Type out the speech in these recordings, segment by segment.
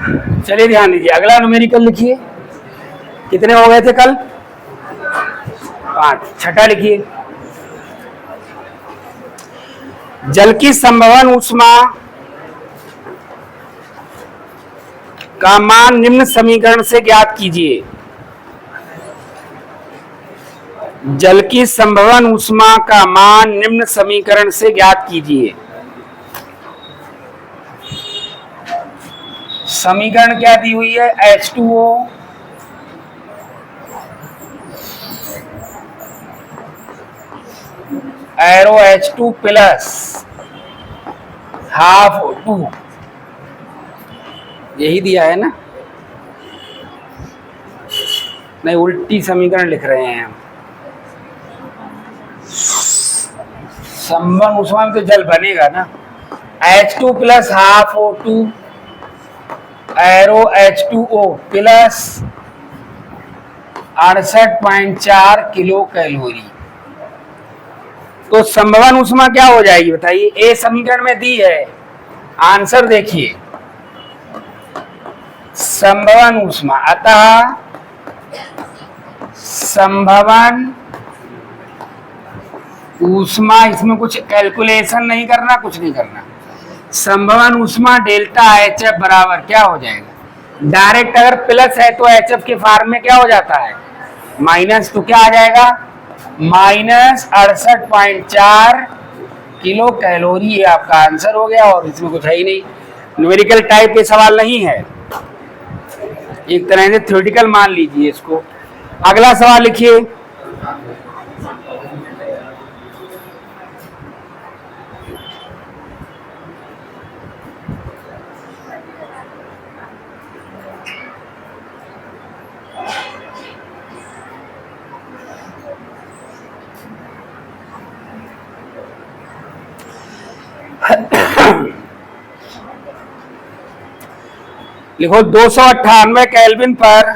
चलिए ध्यान दीजिए, अगला न्यूमेरिकल लिखिए। कितने हो गए थे कल? 5। छठा लिखिए, जल की संभवन ऊष्मा का मान निम्न समीकरण से ज्ञात कीजिए। जल की संभवन ऊष्मा का मान निम्न समीकरण से ज्ञात कीजिए। समीकरण क्या दी हुई है? H2O arrow H2 plus half O2, यही दिया है ना? नहीं, उल्टी समीकरण लिख रहे हैं हम। संभव ऊष्मा में तो जल बनेगा ना। H2 plus half O2 arrow H2O plus 68.4 kilo calorie. तो संभवन ऊष्मा क्या हो जाएगी बताइए? ए समीकरण में दी है, आंसर देखिए। संभवन ऊष्मा, अतः संभवन ऊष्मा, इसमें कुछ कैलकुलेशन नहीं करना, कुछ नहीं करना। संभवन ऊष्मा डेल्टा HF बराबर क्या हो जाएगा? डायरेक्ट अगर प्लस है तो HF के फॉर्म में क्या हो जाता है? माइनस, तो क्या आ जाएगा? Minus 68.4 kilo calorie. ये आपका आंसर हो गया, और इसमें कुछ है ही नहीं। न्यूमेरिकल टाइप के सवाल नहीं है, एक तरह से थ्योरेटिकल मान लीजिए इसको। अगला सवाल लिखिए, लिखो 298 केल्विन पर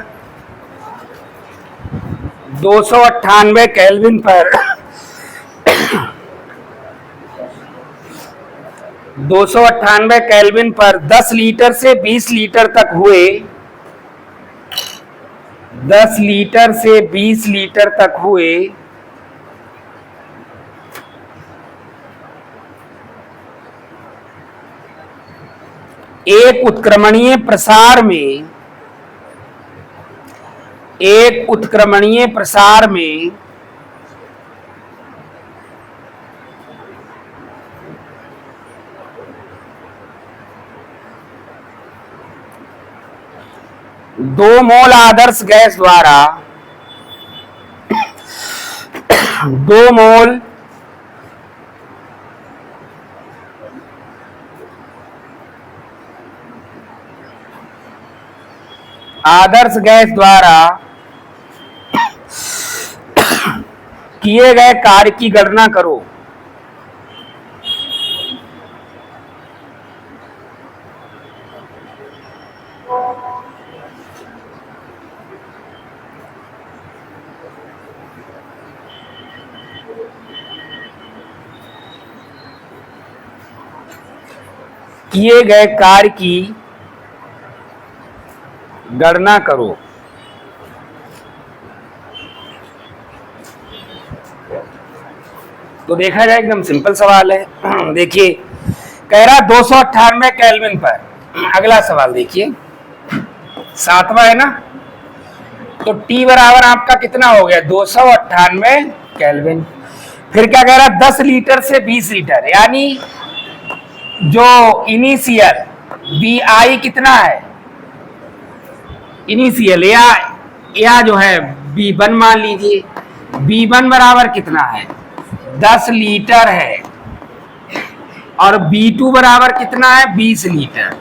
298 केल्विन पर 298 केल्विन पर 10 लीटर से 20 लीटर तक हुए 10 लीटर से 20 लीटर तक हुए एक उत्क्रमणीय प्रसार में 2 मोल आदर्श गैस द्वारा 2 मोल आदर्श गैस द्वारा किए गए कार्य की गणना करो। किए गए कार्य की गणना करो। तो देखा जाए, एकदम सिंपल सवाल है। देखिए, कह रहा 298 केल्विन पर। अगला सवाल देखिए, 7वां है ना, तो T बराबर आपका कितना हो गया? 298 केल्विन। फिर क्या कह रहा? 10 लीटर से 20 लीटर, यानी जो इनिशियल BI कितना है? इनिशियल या जो है B1 मान लीजिए। B1 बराबर कितना है? 10 लीटर है, और B2 बराबर कितना है? 20 लीटर।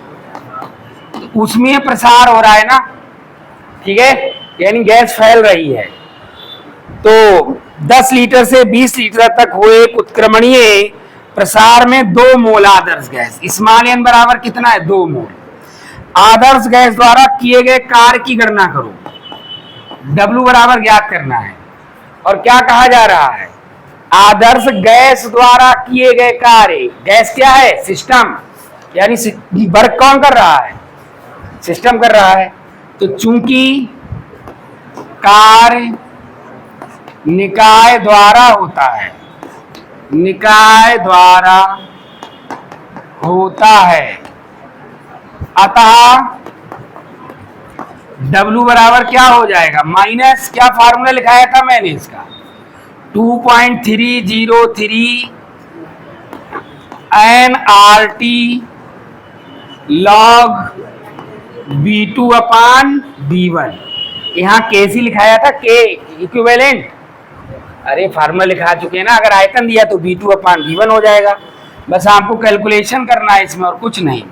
तो उसमें प्रसार हो रहा है ना, ठीक है, यानी गैस फैल रही है। तो 10 लीटर से 20 लीटर तक हुए उत्क्रमणीय प्रसार में 2 मोल आदर्श गैस, स्मॉल n बराबर कितना है? 2 मोल आदर्श गैस द्वारा किए गए कार्य की गणना करो। W बराबर ज्ञात करना है। और क्या कहा जा रहा है? आदर्श गैस द्वारा किए गए कार्य। गैस क्या है? सिस्टम, यानी वर्क कौन कर रहा है? सिस्टम कर रहा है। तो चूंकि कार्य निकाय द्वारा होता है, निकाय द्वारा होता है, अतः W बराबर क्या हो जाएगा, माइनस क्या फार्मूला लिखाया था मैंने इसका 2.303 nRT log B2 अपान B1। यहाँ कैसी लिखाया था, के इक्विवेलेंट, अरे फार्मूला लिखा चुके हैं ना, अगर आयतन दिया तो B2 अपान B1 हो जाएगा। बस आपको कैलकुलेशन करना है इसमें और कुछ नहीं।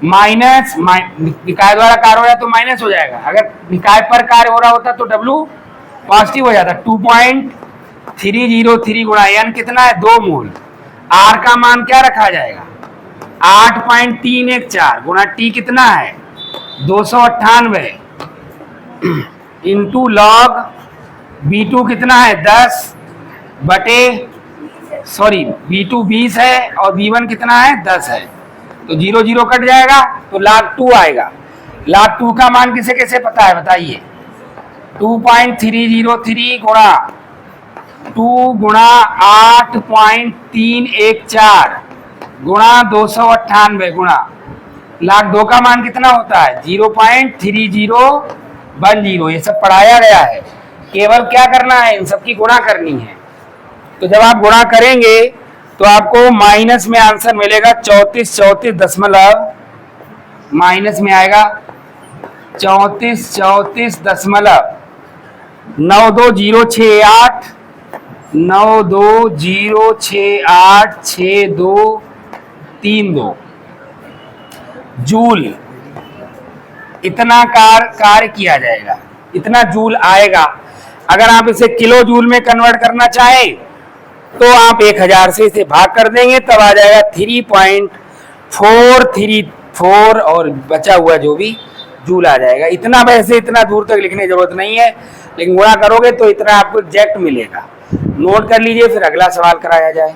माइनस निकाय द्वारा कार्य हो रहा है तो माइनस हो जाएगा, अगर निकाय पर कार्य हो रहा होता तो W पॉजिटिव हो जाता। 2.303 गुणा n कितना है 2 मोल, R का मान क्या रखा जाएगा 8.314 गुणा T कितना है 298 इंटू लॉग B2 कितना है 10 बटे B2 20 है और B1 कितना है 10 है, तो 0 0 कट जाएगा तो log 2 आएगा। log 2 का मान किसे कैसे पता है बताइए, 2.303 गुणा 2 गुणा 8.314 गुणा 298 गुणा log 2 का मान कितना होता है 0.3010। ये सब पढ़ाया गया है, केवल क्या करना है इन सबकी गुणा करनी है। तो जब आप गुणा करेंगे तो आपको माइनस में आंसर मिलेगा 34 दशमलव, माइनस में आएगा 34 दशमलव 92068 920686232 जूल। इतना कार्य किया जाएगा, इतना जूल आएगा। अगर आप इसे किलो जूल में कन्वर्ट करना चाहें तो आप 1000 से इसे भाग कर देंगे, तब आ जाएगा 3.434 और बचा हुआ जो भी जूल आ जाएगा। इतना वैसे इतना दूर तक लिखने की जरूरत नहीं है, लेकिन गुणा करोगे तो इतना आपको एग्जैक्ट मिलेगा। नोट कर लीजिए, फिर अगला सवाल कराया जाए।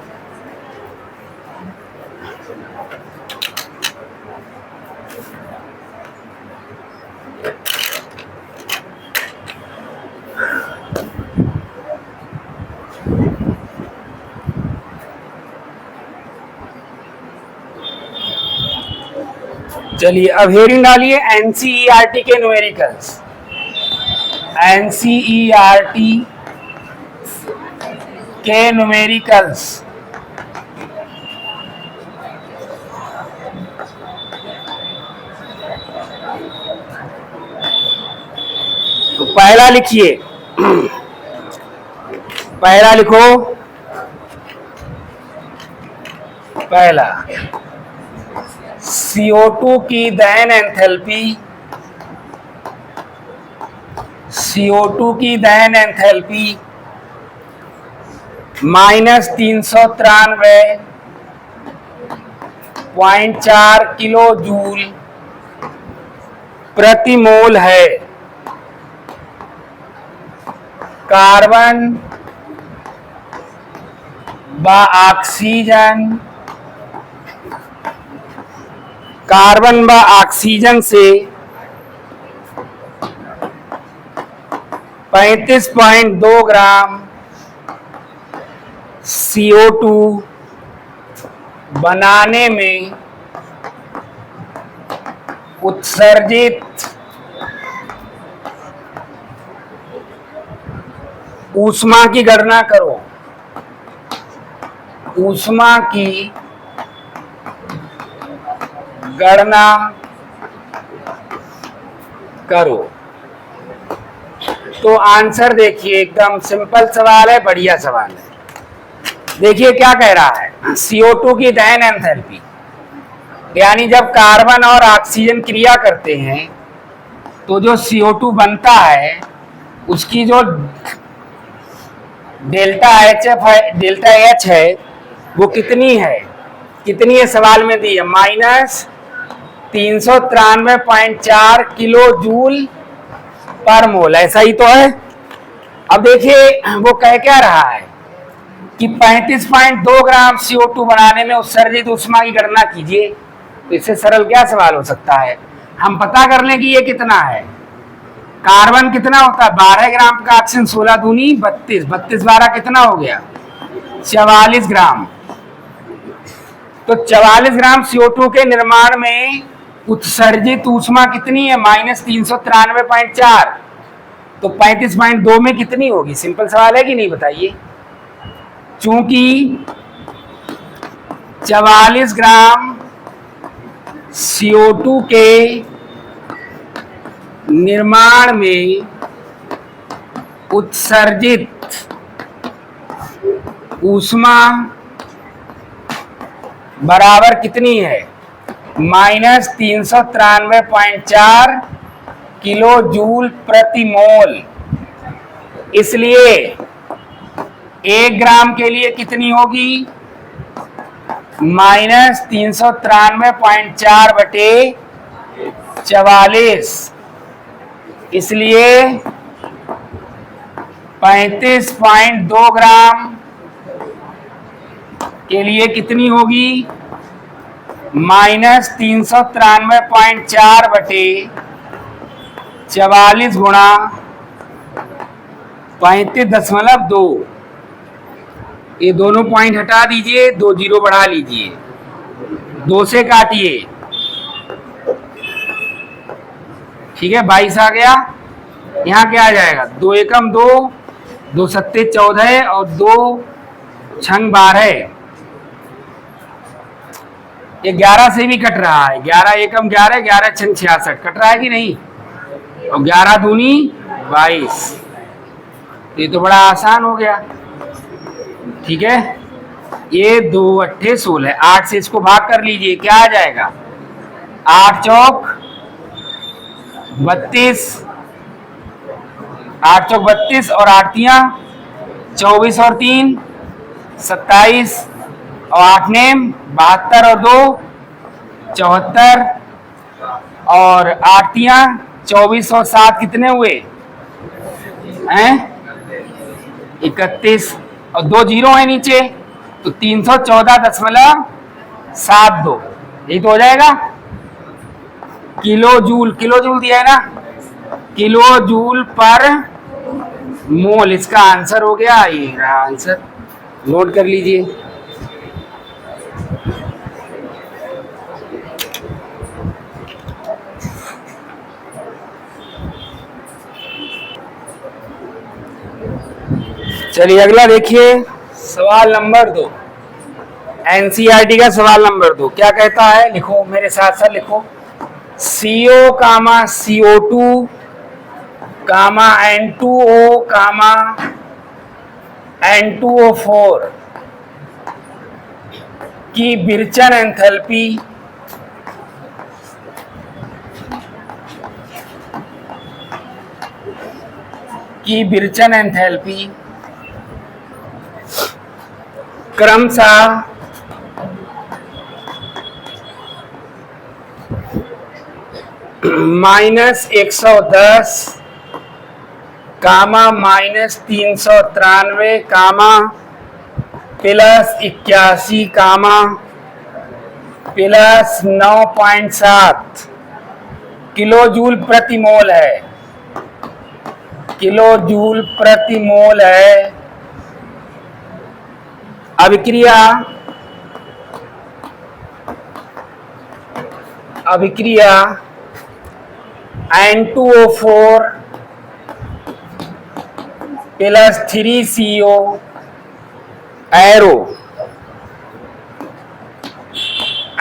चलिए अब हेडिंग डालिए एनसीईआरटी के न्यूमेरिकल्स। एनसीईआरटी के न्यूमेरिकल्स तो पहला लिखिए, पहला लिखो, पहला CO2 की दहन एंथैल्पी, CO2 की दहन एंथैल्पी -393.4 किलो जूल प्रति मोल है। कार्बन व ऑक्सीजन, कार्बन व ऑक्सीजन से 35.2 ग्राम CO2 बनाने में उत्सर्जित ऊष्मा की गणना करो। ऊष्मा की गणना करो। तो आंसर देखिए, एकदम सिंपल सवाल है, बढ़िया सवाल है। देखिए क्या कह रहा है, CO2 की दहन एंथैल्पी, यानी जब कार्बन और ऑक्सीजन क्रिया करते हैं तो जो CO2 बनता है उसकी जो डेल्टा H है वो कितनी है, कितनी है सवाल में दी है, -393.4 किलो जूल पर मोल, ऐसा ही तो है। अब देखिए वो कह क्या रहा है कि 35.2 ग्राम CO2 बनाने में उत्सर्जित ऊष्मा की गणना कीजिए। तो इससे सरल क्या सवाल हो सकता है, हम पता कर लें कि ये कितना है। कार्बन कितना होता है, 12 ग्राम का ऑक्सीजन, 16 दूनी 32, 32 12 कितना हो गया, 44 ग्राम। तो 44 ग्राम CO2 के निर्माण में उत्सर्जित ऊष्मा कितनी है, -393.4। तो 35.2 में कितनी होगी, सिंपल सवाल है कि नहीं, बताइए। चूंकि 44 ग्राम CO2 के निर्माण में उत्सर्जित ऊष्मा बराबर कितनी है, -393.4 किलो जूल प्रति मोल। इसलिए 1 ग्राम के लिए कितनी होगी, -393.4 बटे 44। इसलिए 35.2 ग्राम के लिए कितनी होगी, -393.4 बटे 44 गुणा 35.2। ये दोनों पॉइंट हटा दीजिए, 2 जीरो बढ़ा लीजिए, 2 से काटिए, ठीक है, 22 आ गया। यहाँ क्या आ जाएगा, 2 एकम 2, 2 सत्ते 14 और 2 छंग 12। ये 11 से भी कट रहा है, 11 एकम 11, 11 छंग 66, कट रहा है कि नहीं, और 11 दूनी 22। ये तो बड़ा आसान हो गया, ठीक है। ये 2 अट्ठे 16, 8 से इसको भाग कर लीजिए, क्या आ जाएगा, 8 चौक 32, 8 चौक 32 और 8 तियां 24 और 3 27 और 8 नेम 72 और 2 74 और 8 तियां 24 और 7 कितने हुए हैं, 31 और 2 जीरो है नीचे, तो 314.72, यही तो हो जाएगा। किलो जूल, किलो जूल दिया है ना, किलो जूल पर मोल, इसका आंसर हो गया, ये रहा आंसर, नोट कर लीजिए। चलिए अगला देखिए, सवाल नंबर 2, एनसीईआरटी का सवाल नंबर 2 क्या कहता है, लिखो मेरे साथ साथ लिखो। CO, CO2, N2O, N2O4 की विरचन एंथैल्पी क्रमशः -110, -393, +81, +9.7 किलो जूल प्रति मोल है, किलो जूल प्रति मोल है। अभिक्रिया N2O4 + 3CO arrow,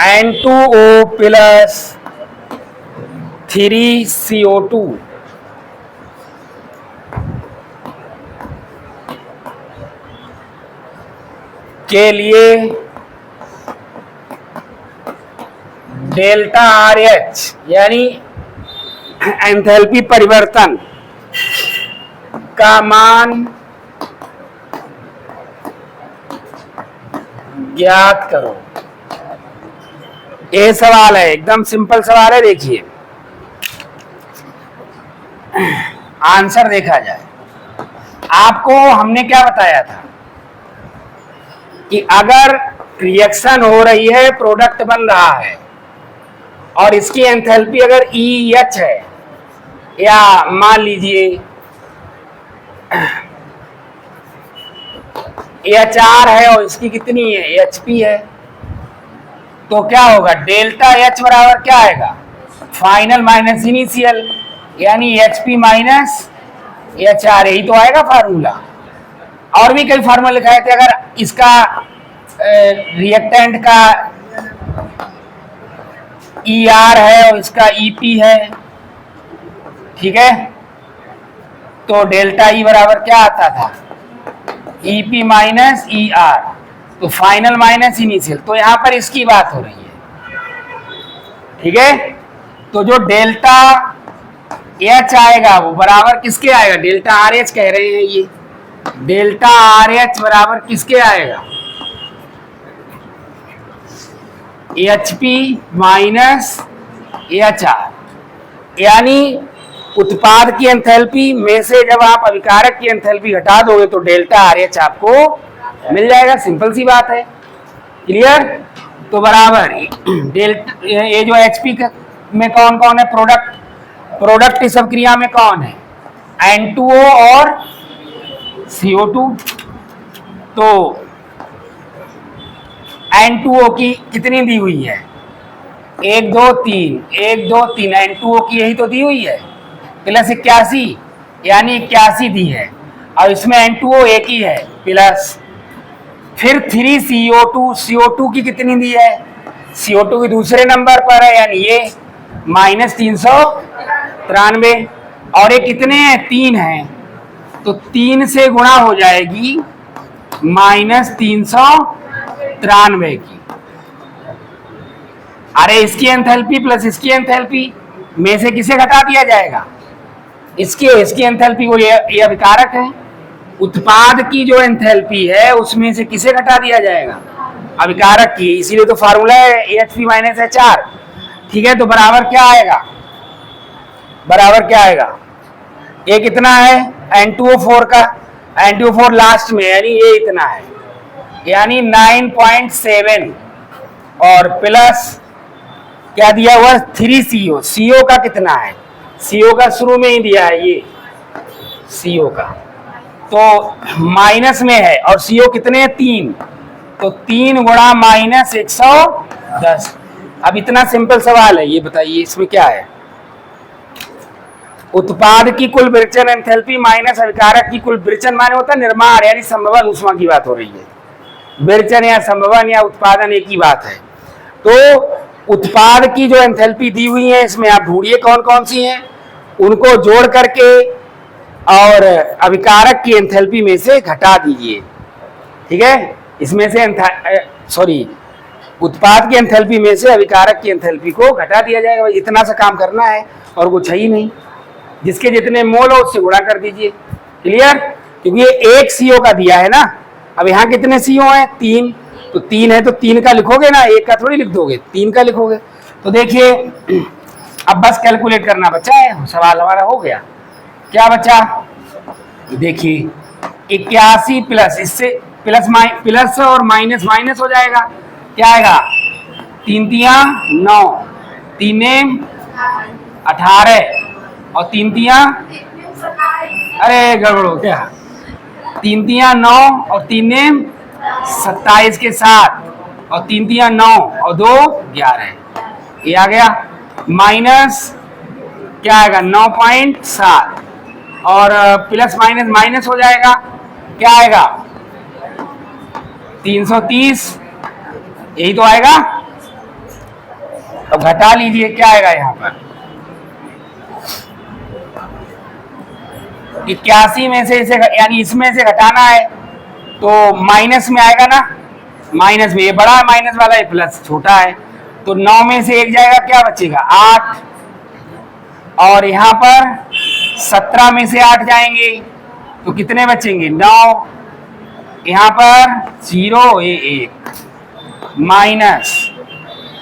N2O + 3CO2 के लिए डेल्टा RH यानी एंथैल्पी परिवर्तन का मान ज्ञात करो। ये सवाल है, एकदम सिंपल सवाल है, देखिए आंसर देखा जाए। आपको हमने क्या बताया था कि अगर रिएक्शन हो रही है, प्रोडक्ट बन रहा है और इसकी एंथैल्पी अगर EH है, या मान लीजिए HR है और इसकी कितनी है, HP है, तो क्या होगा, डेल्टा H बराबर क्या आएगा, फाइनल माइनस इनिशियल, यानी HP माइनस HR, यही तो आएगा फार्मूला। और भी कई फार्मूला लिखाए थे, अगर इसका रिएक्टेंट का ER है और इसका EP है, ठीक है, तो डेल्टा E बराबर क्या आता था, EP माइनस ER, तो फाइनल माइनस इनिशियल, तो यहां पर इसकी बात हो रही है, ठीक है। तो जो डेल्टा H आएगा वो बराबर किसके आएगा, डेल्टा RH कह रहे हैं ये, डेल्टा RH बराबर किसके आएगा, HP माइनस HR, यानी उत्पाद की एंथैल्पी में से जब आप अभिकारक की एंथैल्पी घटा दोगे तो डेल्टा RH आपको मिल जाएगा, सिंपल सी बात है, क्लियर। तो बराबर डेल्टा, ये जो HP में कौन कौन है, प्रोडक्ट इस अभिक्रिया में कौन है, N2O और CO2, तो N2O की कितनी दी हुई है, 1 2 3 1 2 3, N2O की यही तो दी हुई है, प्लस 81, यानी 81 दी है, और इसमें N2O एक ही है प्लस, फिर 3 CO2 की कितनी दी है, CO2 की दूसरे नंबर पर है, यानी ये माइनस 393, और ये कितने हैं, 3 है, तो 3 से गुणा हो जाएगी माइनस 393 की। अरे इसकी एंथैल्पी प्लस इसकी एंथैल्पी में से किसे घटा दिया जाएगा, इसकी एंथैल्पी को, ये अभिकारक है, उत्पाद की जो एंथैल्पी है उसमें से किसे घटा दिया जाएगा, अभिकारक की, इसीलिए तो फार्मूला है AHP माइनस HR, ठीक है। तो बराबर क्या आएगा, बराबर क्या आएगा, ये कितना है, N2O4 का, N2O4 लास्ट में, यानी ये इतना है, यानी 9.7, और प्लस क्या दिया हुआ, 3 CO का कितना है, CO का शुरू में ही दिया है ये, CO का तो माइनस में है, और CO कितने हैं, 3, तो 3 गुणा माइनस 110। अब इतना सिंपल सवाल है, ये बताइए इसमें क्या है, उत्पाद की कुल विरेचन एंथैल्पी माइनस अभिकारक की कुल विरेचन, माने होता है निर्माण, यानी संभवन ऊष्मा की बात हो रही है, विरेचन या संभवन या उत्पादन एक ही बात है। तो उत्पाद की जो एंथैल्पी दी हुई है इसमें आप ढूंढिए कौन कौन सी हैं, उनको जोड़ करके और अभिकारक की एंथैल्पी में से घटा दीजिए, ठीक है। इसमें से उत्पाद की एंथैल्पी में से अभिकारक की एंथैल्पी को घटा दिया जाएगा, इतना सा काम करना है और कुछ है ही नहीं, जिसके जितने मोल हो उससे गुणा कर दीजिए, क्लियर। क्योंकि ये 1 CO का दिया है ना, अब यहाँ कितने CO हैं, 3, तो 3 है तो 3 का लिखोगे ना, 1 का थोड़ी लिख दोगे, 3 का लिखोगे। तो देखिए अब बस कैलकुलेट करना बचा है, सवाल हमारा हो गया, क्या बचा, देखिए 81 प्लस, इससे प्लस और माइनस माइनस हो जाएगा, क्या आएगा, 3 तियां 9, 3 18 और 3 तियां, अरे गड़बड़ हो क्या, 3 तियां 9 और 3 27 के साथ, और 3 तियां 9 और 2 11, ये आ गया, माइनस क्या आएगा 9.7, और प्लस माइनस माइनस हो जाएगा, क्या आएगा 330, यही तो आएगा। अब घटा लीजिए क्या आएगा यहाँ पर, 81 में से इसे, यानी इसमें से घटाना है तो माइनस में आएगा ना, माइनस में, ये बड़ा है माइनस वाला, ये प्लस छोटा है, तो 9 में से 1 जाएगा, क्या बचेगा 8, और यहाँ पर 17 में से 8 जाएंगे तो कितने बचेंगे 9, यहाँ पर 0 ये 1 माइनस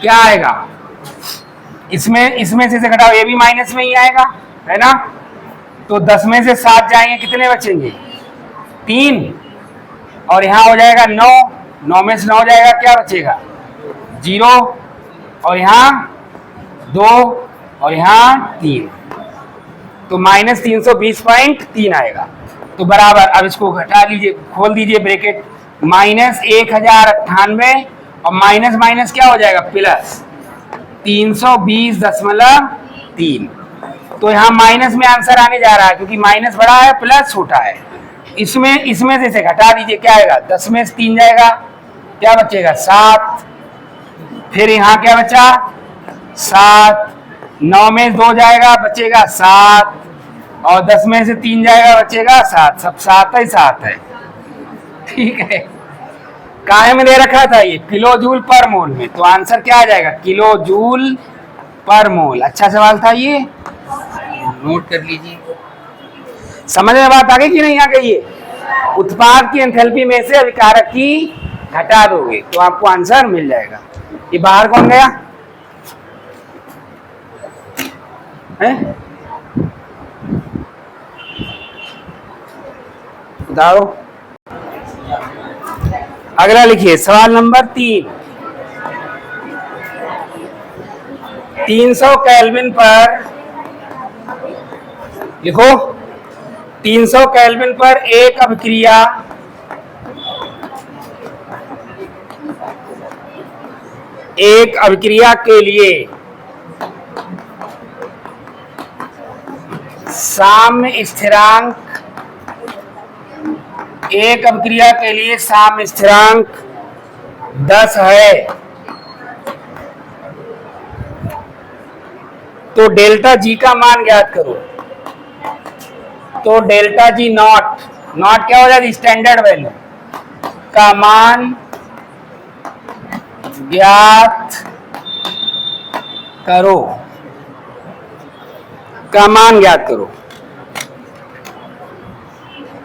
क्या आएगा, इसमें से घटाओ, ये भी माइनस में ही आएगा, है ना, तो 10 में से 7 जाएंगे, कितने बचेंगे 3, और यहाँ हो जाएगा 9 में से 9 जाएगा, क्या बचेगा 0, और यहाँ 2 और यहाँ 3, तो -320.3 आएगा। तो बराबर, अब इसको घटा लीजिए, खोल दीजिए ब्रैकेट, -1098 और माइनस माइनस क्या हो जाएगा, प्लस 320.3। तो यहाँ माइनस में आंसर आने जा रहा है, क्योंकि माइनस बड़ा है प्लस छोटा है। इसमें से घटा दीजिए, क्या आएगा, 10 में से 3 जाएगा, क्या बचेगा 7। फिर यहाँ क्या बचा 7, 9 में 2 जाएगा बचेगा 7, और 10 में से 3 जाएगा बचेगा 7, सब 7 ही 7 है। ठीक है, काहे में दे रखा था ये, किलो जूल पर मोल में, तो आंसर क्या आ जाएगा, किलो जूल पर मोल। अच्छा सवाल था ये, नोट कर लीजिए। समझ में बात आ गई कि नहीं आ गई? है उत्पाद की एंथैल्पी में से अभिकारक की घटा दोगे तो आपको आंसर मिल जाएगा। ये बाहर कौन गया है? बताओ। अगला लिखिए, सवाल नंबर 3। 300 केल्विन पर लिखो, 300 केल्विन पर एक अभिक्रिया के लिए साम्य स्थिरांक, एक अभिक्रिया के लिए साम्य स्थिरांक 10 है, तो डेल्टा जी का मान ज्ञात करो। तो डेल्टा जी नॉट क्या हो जाएगी, स्टैंडर्ड वैल्यू का मान ज्ञात करो, का मान ज्ञात करो।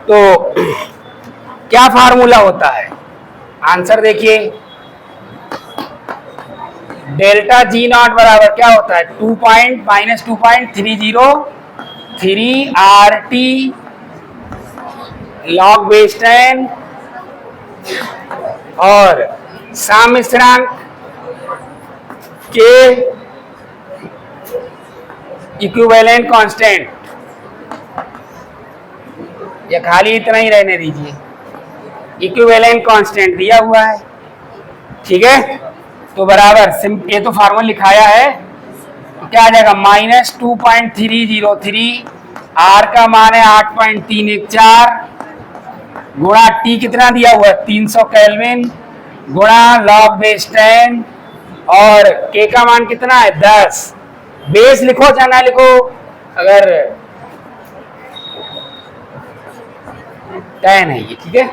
तो क्या फार्मूला होता है, आंसर देखिए, डेल्टा जी नॉट बराबर क्या होता है, -2.30 RT log बेस 10 और साम्य स्थिरांक के इक्विवेलेंट कांस्टेंट, या खाली इतना ही रहने दीजिए, इक्विवेलेंट कांस्टेंट दिया हुआ है। ठीक है, तो बराबर ये तो फार्मूला लिखाया है, तो क्या आ जाएगा, -2.303, R का मान है 8.314 गुणा T कितना दिया हुआ है 300 केल्विन गुणा log बेस 10 और K का मान कितना है 10। बेस लिखो चाहे ना लिखो, अगर 10 है ये, ठीक है।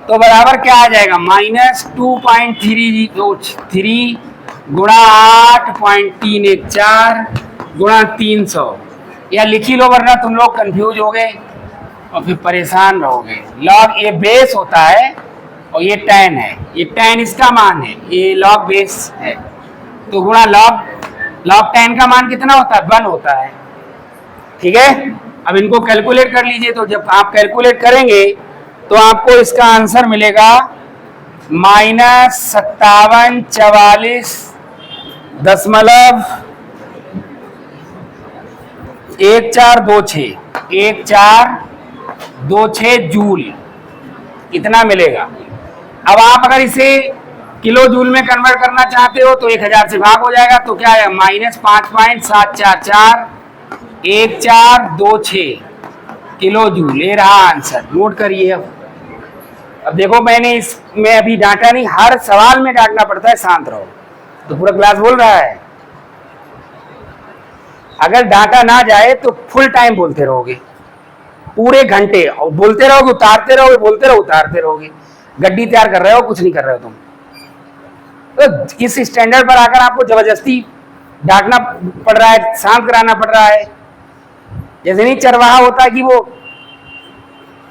तो बराबर क्या आ जाएगा, -2.303 गुणा 8.314 गुणा 300, या लिखी लो वरना तुम लोग कंफ्यूज हो गए और फिर परेशान रहोगे। लॉग ये बेस होता है और ये 10 है, ये 10 इसका मान है, ये लॉग बेस है, तो गुणा लॉग 10 का मान कितना होता है 1 होता है। ठीक है, अब इनको कैलकुलेट कर लीजिए, तो जब आप कैलकुलेट करेंगे तो आपको इसका आंसर मिलेगा -5744.1426 जूल, इतना मिलेगा। अब आप अगर इसे किलो जूल में कन्वर्ट करना चाहते हो तो 1000 से भाग हो जाएगा, तो क्या है -5.7441426 किलो जूल, ये रहा आंसर, नोट करिए। अब देखो मैंने इसमें अभी डांटा नहीं, हर सवाल में डांटना पड़ता है, शांत रहो। तो पूरा क्लास बोल रहा है, अगर डांटा ना जाए तो फुल टाइम बोलते रहोगे, पूरे घंटे, और बोलते रहोगे उतारते रहोगे, बोलते रहो उतारते रहोगे। गड्डी तैयार कर रहे हो, कुछ नहीं कर रहे हो तुम। तो इस स्टैंडर्ड पर आकर आपको जबरदस्ती डांटना पड़ रहा है, शांत कराना पड़ रहा है। जैसे नहीं चरवाहा होता कि वो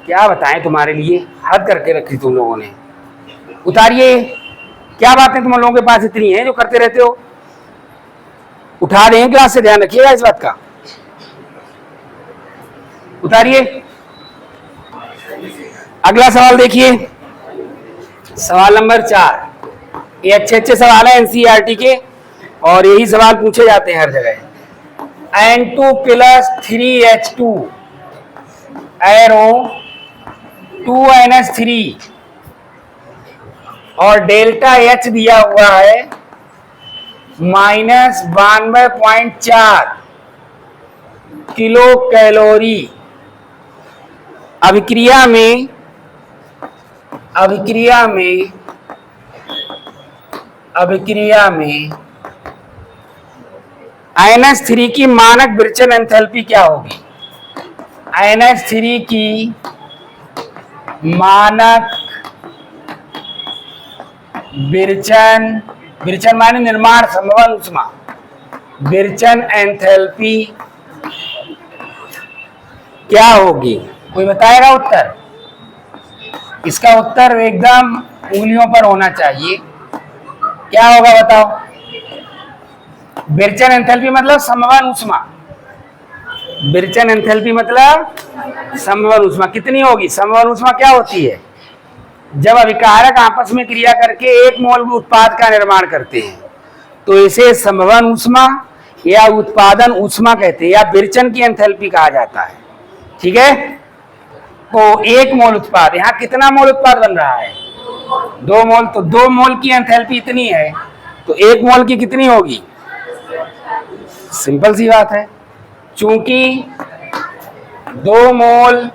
क्या बताएं तुम्हारे लिए, हद करके रखी तुम लोगों ने। उतारिए, क्या बातें तुम लोगों के पास इतनी हैं जो करते रहते हो। उठा दें क्लास से, ध्यान रखिएगा इस बात का। उतारिए, अगला सवाल देखिए, सवाल नंबर 4। ये अच्छे अच्छे सवाल है एनसीईआरटी के, और यही सवाल पूछे जाते हैं हर जगह। N2 plus 3H2 arrow 2NH3 और डेल्टा H दिया हुआ है -92.4 किलो कैलोरी। अभिक्रिया में NH3 की मानक विरचन एंथैल्पी क्या होगी? NH3 की मानक विरचन माने निर्माण संभवन ऊष्मा, विरचन एंथैल्पी क्या होगी? कोई बताएगा उत्तर? इसका उत्तर एकदम उंगलियों पर होना चाहिए। क्या होगा बताओ? विरचन एंथैल्पी मतलब समवन ऊष्मा। विरचन एंथैल्पी मतलब समवन ऊष्मा कितनी होगी? समवन ऊष्मा क्या होती है? जब अभिकारक आपस में क्रिया करके एक मोल उत्पाद का निर्माण करते हैं तो इसे समवन ऊष्मा या उत्पादन ऊष्मा कहते हैं, या विरचन की एंथैल्पी कहा जाता है। ठीक है, तो एक मोल उत्पाद, यहाँ कितना मोल उत्पाद बन रहा है? 2 मोल। तो 2 मोल की एंथैल्पी इतनी है तो 1 मोल की कितनी होगी? सिंपल सी बात है, चूंकि 2 मोल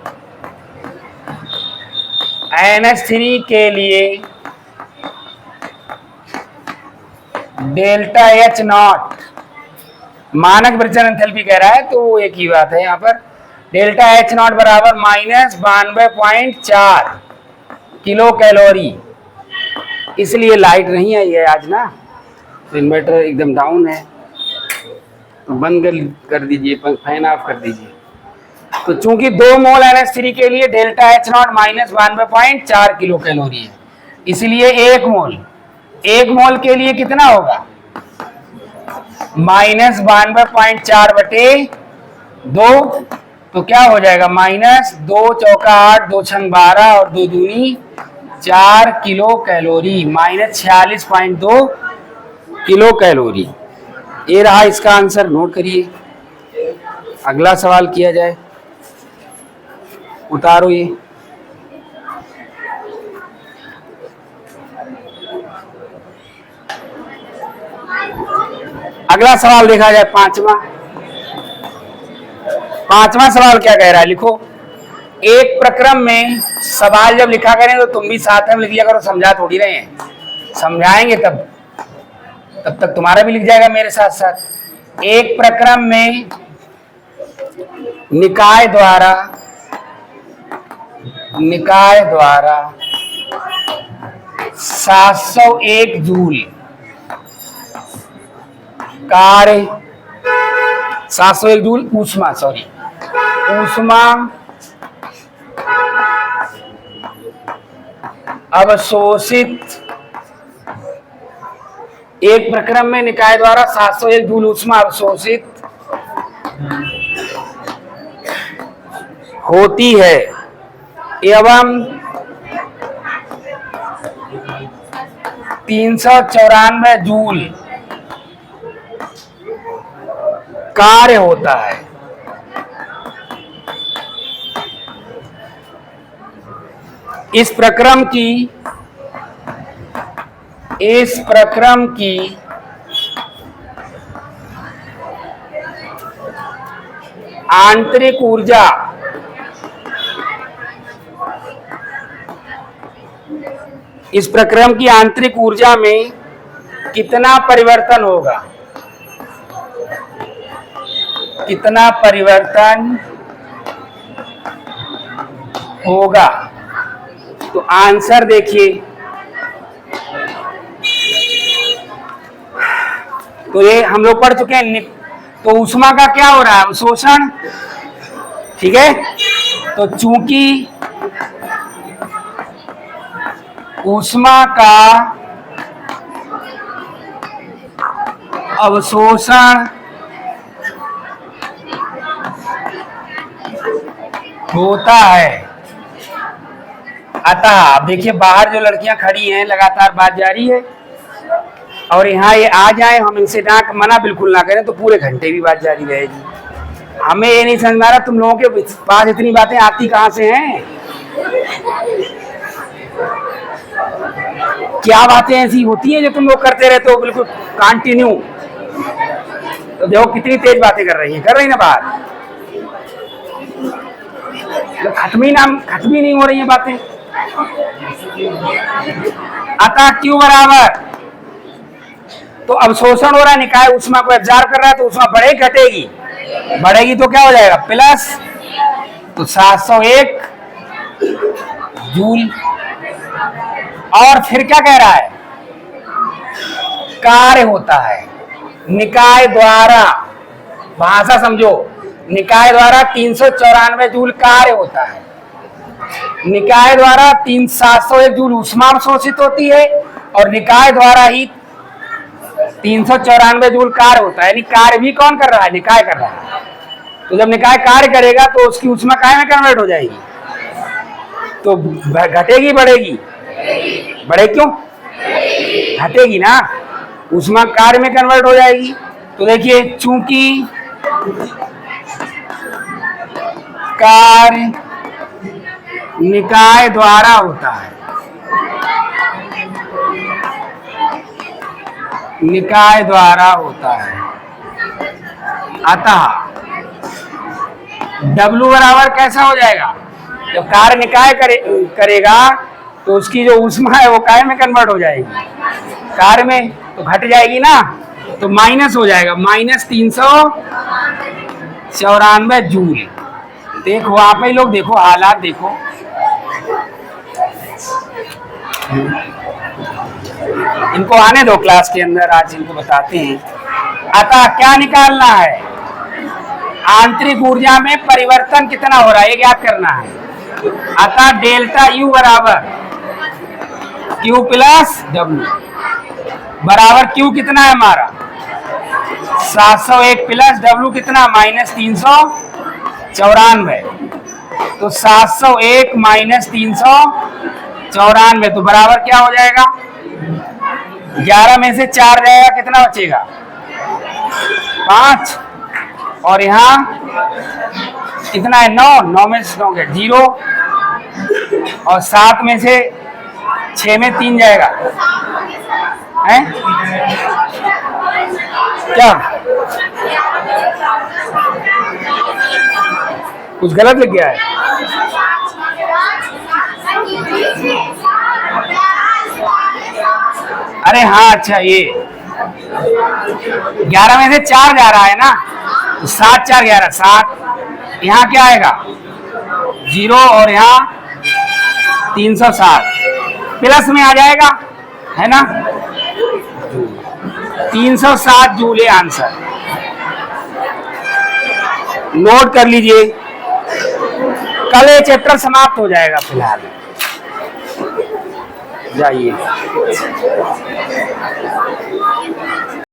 NH3 के लिए डेल्टा H नॉट मानक विरचन एंथैल्पी कह रहा है, तो एक ही बात है यहाँ पर। डेल्टा H नॉट बराबर -92.4 किलो कैलोरी। इसलिए लाइट नहीं आई है आज ना, तो इन्वर्टर एकदम डाउन है, तो बंद कर दीजिए, फैन ऑफ कर दीजिए। तो चूंकि 2 मोल NH3 के लिए delta H not -92.4 kilo calorie है, इसलिए 1 मोल के लिए कितना होगा? -92.4 बटे 2, तो क्या हो जाएगा? -2 चौका 8, 2 छंग 12 और 2 दूनी 4 किलो कैलोरी, -46.2 किलो कैलोरी। ये रहा इसका आंसर, नोट करिए। अगला सवाल किया जाए, उतारो ये। अगला सवाल देखा जाए, पांचवा सवाल क्या कह रहा है, लिखो। एक प्रक्रम में सवाल जब लिखा करें तो तुम भी साथ में लिख लिया करो, समझा थोड़ी रहे हैं, समझाएंगे तब तक तुम्हारा भी लिख जाएगा मेरे साथ साथ। एक प्रक्रम में निकाय द्वारा 701 जूल कार्य, 701 जूल ऊष्मा अवशोषित, एक प्रक्रम में निकाय द्वारा 701 जूल ऊष्मा अवशोषित होती है एवं 394 जूल कार्य होता है। इस प्रक्रम की आंतरिक ऊर्जा में कितना परिवर्तन होगा? तो आंसर देखिए, तो ये हम लोग पढ़ चुके हैं। तो ऊष्मा का क्या हो रहा है? अवशोषण। ठीक है, तो चूंकि ऊष्मा का अवशोषण होता है, अतः अब देखिए बाहर जो लड़कियां खड़ी हैं, लगातार बात जारी है। और यहाँ ये आ जाए, हम इनसे ना मना बिल्कुल ना करें तो पूरे घंटे भी बात जारी रहेगी। हमें ये नहीं समझ में आ रहा तुम लोगों के पास इतनी बातें आती कहाँ से हैं। क्या बातें ऐसी होती हैं जो तुम लोग करते रहते हो बिल्कुल कंटिन्यू। तो देखो कितनी तेज बातें कर रही ना बात, खत्म ही नहीं हो रही है बातें। अतः Q बराबर, तो अवशोषण हो रहा है, निकाय ऊष्मा को एब्जॉर्ब कर रहा है, तो ऊष्मा बढ़ेगी घटेगी, बढ़ेगी तो क्या हो जाएगा प्लस, तो 701 जूल। और फिर क्या कह रहा है, कार्य होता है निकाय द्वारा, भाषा समझो, निकाय द्वारा 394 जूल कार्य होता है, निकाय द्वारा 701 जूल ऊष्मा अवशोषित होती है, और निकाय द्वारा ही 394 जूल कार्य होता है। यानी कार्य भी कौन कर रहा है, निकाय कर रहा है। तो जब निकाय कार्य करेगा तो उसकी ऊष्मा काय में कन्वर्ट हो जाएगी, तो घटेगी बढ़ेगी, बढ़े क्यों, घटेगी ना, ऊष्मा कार्य में कन्वर्ट हो जाएगी। तो देखिए चूंकि कार्य निकाय द्वारा होता है, निकाय द्वारा होता है, अतः W बराबर कैसा हो जाएगा, जब कार्य निकाय करेगा तो उसकी जो ऊष्मा है वो काय में कन्वर्ट हो जाएगी, कार्य में, तो घट जाएगी ना, तो माइनस हो जाएगा, -394 जूल। देखो आप ही लोग देखो, हालात देखो, इनको आने दो क्लास के अंदर, आज इनको बताते हैं। अतः क्या निकालना है, आंतरिक ऊर्जा में परिवर्तन कितना हो रहा है ये ज्ञात करना है। अतः डेल्टा U बराबर Q प्लस W बराबर Q कितना है हमारा 701 प्लस W कितना -394, तो 701 -394, तो बराबर क्या हो जाएगा, 11 में से 4 जाएगा, कितना बचेगा 5, और यहाँ कितना है 9 में से 9 गए 0, और 7 में से 6 में 3 जाएगा, है क्या कुछ गलत लग गया है, अरे हाँ अच्छा ये 11 में से 4 जा रहा है ना, तो 7 4 11 7, यहाँ क्या आएगा 0, और यहाँ 307 प्लस में आ जाएगा, है ना, 307 जूल आंसर। नोट कर लीजिए, कल ये चैप्टर समाप्त हो जाएगा, फिलहाल जाइए।